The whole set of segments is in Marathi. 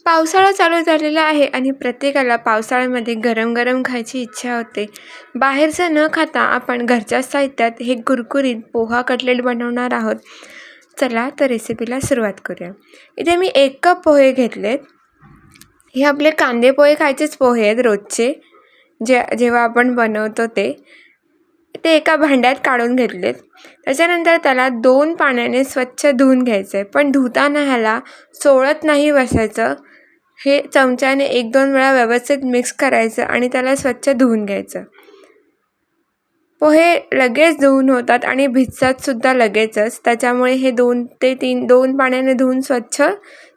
पावसाळा चालू झालेला आहे आणि प्रत्येकाला पावसाळ्यामध्ये गरम-गरम खायची इच्छा होते. बाहेरचं न खाता आपण घरच्या साहित्यात हे कुरकुरीत पोहा कटलेट बनवणार आहोत. चला तर रेसिपीला सुरुवात करूया. इथे मी 1 कप पोहे घेतलेत. हे आपले कांदे पोहे खायचेच पोहे आहेत रोजचे, जेव्हा आपण बनवतो ते. ते एका भांड्यात काढून घेतलेत. त्याच्यानंतर त्याला 2 पाण्याने स्वच्छ धुवून घ्यायचं आहे. पण धुताना ह्याला चोळत नाही बसायचं. हे चमच्याने 1-2 वेळा व्यवस्थित मिक्स करायचं आणि त्याला स्वच्छ धुवून घ्यायचं. पोहे लगेच धुवून होतात आणि भिजतातसुद्धा लगेचच. त्याच्यामुळे हे 2 पाण्याने धुवून स्वच्छ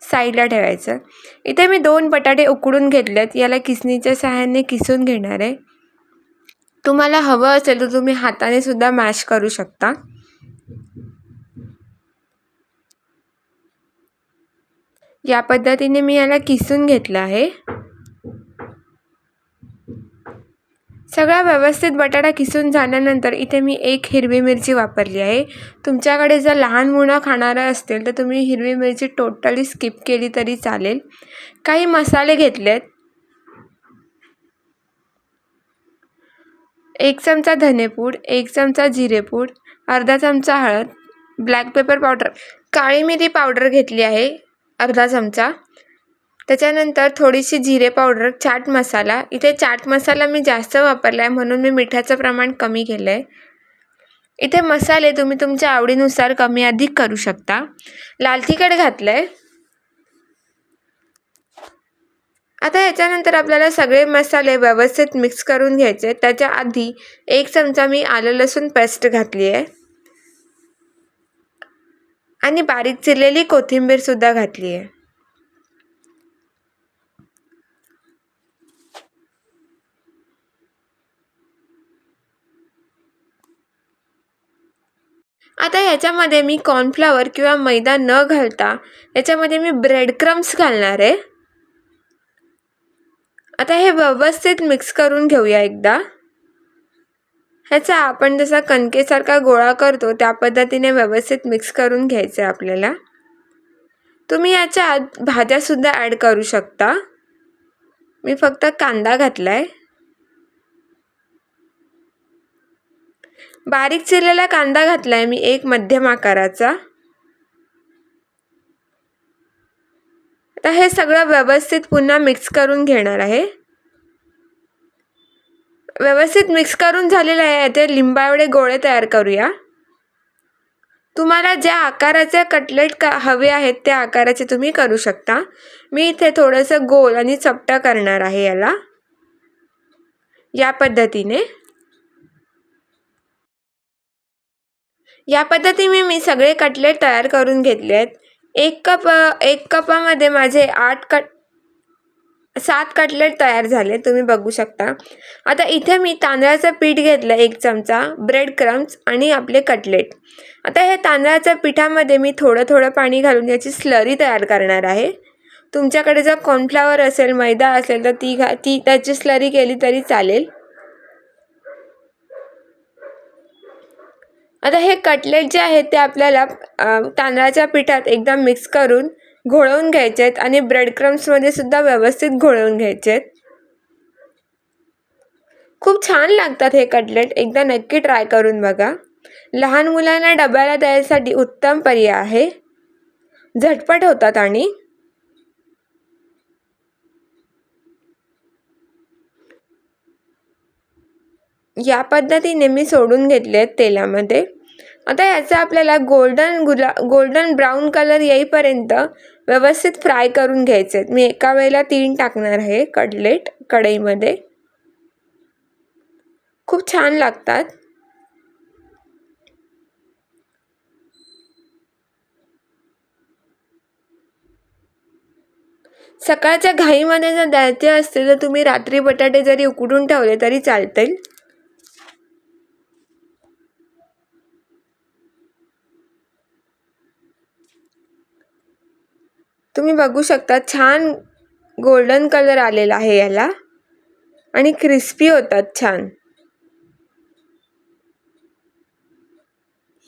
साईडला ठेवायचं. इथे मी 2 बटाटे उकडून घेतलेत. याला किसणीच्या सहाय्याने किसून घेणार आहे. तुम्हाला हवं असेल तर तुम्ही हाताने सुद्धा मॅश करू शकता. या पद्धतीने मी याला किसून घेतलं आहे. सगळा व्यवस्थित बटाटा किसून झाल्यानंतर इथे मी 1 हिरवी मिरची वापरली आहे. तुमच्याकडे जर लहान मुलं खाणारे असतील तर तुम्ही हिरवी मिरची टोटली स्किप केली तरी चालेल. काही मसाले घेतलेत. 1 चमचा धनेपूड, 1 चमचा जिरेपूड, अर्धा चमचा हळद, ब्लॅक पेपर पावडर, काळी मिरी पावडर घेतली आहे अर्धा चमचा. त्याच्यानंतर थोडीशी जिरे पावडर, चाट मसाला. इथे चाट मसाला मी जास्त वापरला आहे म्हणून मी मिठाचं प्रमाण कमी केलं आहे. इथे मसाले तुम्ही तुमच्या आवडीनुसार कमी अधिक करू शकता. लाल तिखट घातलं आहे. आता याच्यानंतर आपल्याला सगळे मसाले व्यवस्थित मिक्स करून घ्यायचे. त्याच्या आधी 1 चमचा मी आलं लसूण पेस्ट घातली आहे आणि बारीक चिरलेली कोथिंबीर सुद्धा घातली आहे. आता याच्यामध्ये मी कॉर्नफ्लॉवर किंवा मैदा न घालता याच्यामध्ये मी ब्रेड क्रम्स घालणार आहे. आता हे व्यवस्थित मिक्स करून घेऊया एकदा. ह्याचा आपण जसा कणकेसारखा गोळा करतो त्या पद्धतीने व्यवस्थित मिक्स करून घ्यायचं आहे आपल्याला. तुम्ही याच्यात भाज्यासुद्धा ॲड करू शकता. मी फक्त कांदा घातला आहे. बारीक चिरलेला कांदा घातला आहे मी 1 मध्यम आकाराचा. आता हे सगळं व्यवस्थित पुन्हा मिक्स करून घेणार आहे. व्यवस्थित मिक्स करून झालेलं आहे. याचे लिंबाएवढे गोळे तयार करूया. तुम्हाला ज्या आकाराचे कटलेट हवे आहेत त्या आकाराचे तुम्ही करू शकता. मी इथे थोडंसं गोल आणि चपटं करणार आहे याला. या पद्धतीने मी सगळे कटलेट तयार करून घेतले आहेत. 1 कपामध्ये माझे 7 कटलेट तयार झाले, तुम्ही बघू शकता. आता इथे मी तांदळाचं पीठ घेतलं 1 चमचा, ब्रेड क्रम्स आणि आपले कटलेट. आता हे तांदळाच्या पिठामध्ये मी थोडं पाणी घालून याची स्लरी तयार करणार आहे. तुमच्याकडे जर कॉर्नफ्लॉवर असेल, मैदा असेल तर त्याची स्लरी केली तरी चालेल. आता हे कटलेट जे आहेत ते आपल्याला तांदळाच्या पिठात एकदम मिक्स करून घोळवून घ्यायचे आहेत आणि ब्रेड क्रम्समध्ये सुद्धा व्यवस्थित घोळवून घ्यायचे आहेत. खूप छान लागतात हे कटलेट. एकदा नक्की ट्राय करून बघा. लहान मुलांना डब्याला द्यायसाठी उत्तम पर्याय आहे. झटपट होतात आणि या पद्धतीने मी सोडून घेतले आहेत तेलामध्ये. आता याचा आपल्याला गोल्डन ब्राऊन कलर येईपर्यंत व्यवस्थित फ्राय करून घ्यायचे आहेत. मी एका वेळेला 3 टाकणार आहे कटलेट कढईमध्ये. खूप छान लागतात. सकाळच्या घाईमध्ये जर द्यायचे असतील तर तुम्ही रात्री बटाटे जरी उकडून ठेवले तरी चालतील. तुम्ही बघू शकता छान गोल्डन कलर आलेला आहे याला आणि क्रिस्पी होतात छान.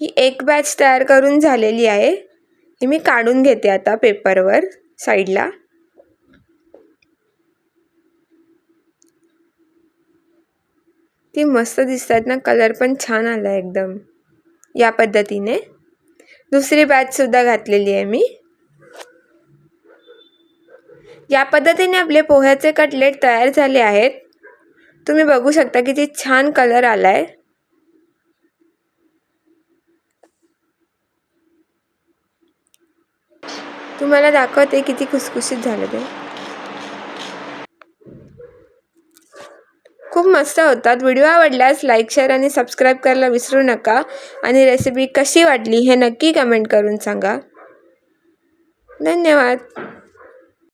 ही 1 बॅच तयार करून झालेली आहे. ही मी काढून घेते आता पेपरवर साईडला. किती मस्त दिसतात ना, कलर पण छान आला एकदम. या पद्धतीने दुसरी बॅच सुद्धा घातलेली आहे मी. या पद्धतीने आपले पोह्याचे कटलेट तयार झाले आहेत. तुम्ही बघू शकता किती छान कलर आलाय. तुम्हाला दाखवते किती खुसखुशीत झालं ते. खूप मस्त होतात. व्हिडिओ आवडल्यास लाईक, शेअर आणि सबस्क्राईब करायला विसरू नका. आणि रेसिपी कशी वाटली हे नक्की कमेंट करून सांगा. धन्यवाद.